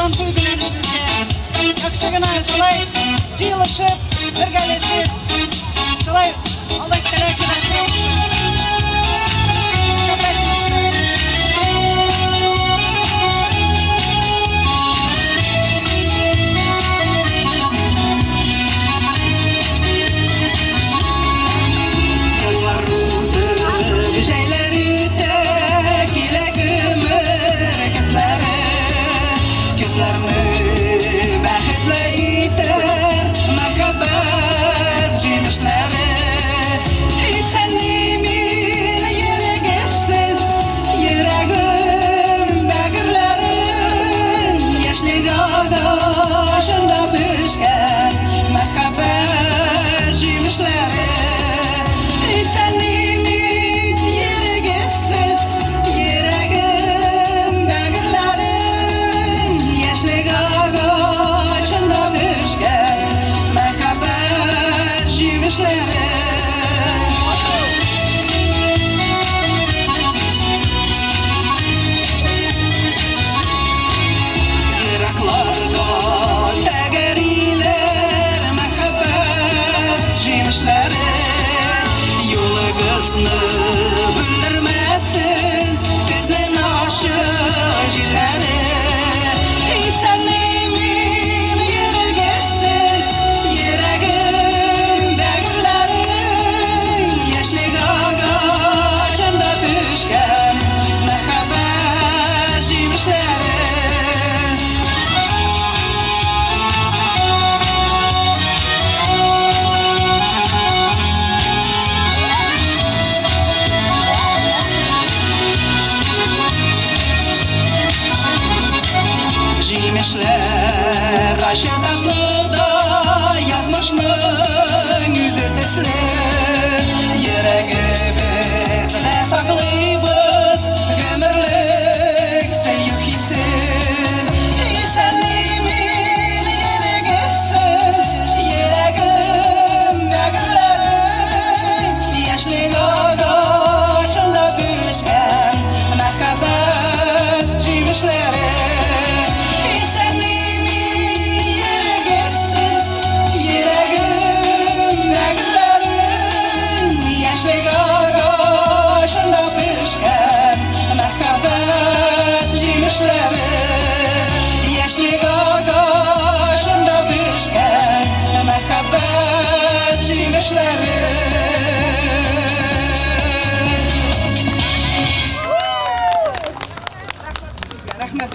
Ramazan to'y bilaringizga yaxshigina shulay jiyilishib, birgalashib, shulay Alloh tilak bildirmesin tezden aşı jilleri. Senlimin yergesiz yüreğim begirlerin yaşlık ağaçında pişken mehabbet yemişleri. Yemişler aşağı tatlıda yazmışның yüzü tesli. Yüreğimizde saklıyız gömürlük sevgi hissi. Senlimin yergesiz yüreğim begirlerin yaşlık ağaçında pişken mehabbet yemişleri. Yaşlık ağaçında pişken mehabbet yemişleri. Rahmet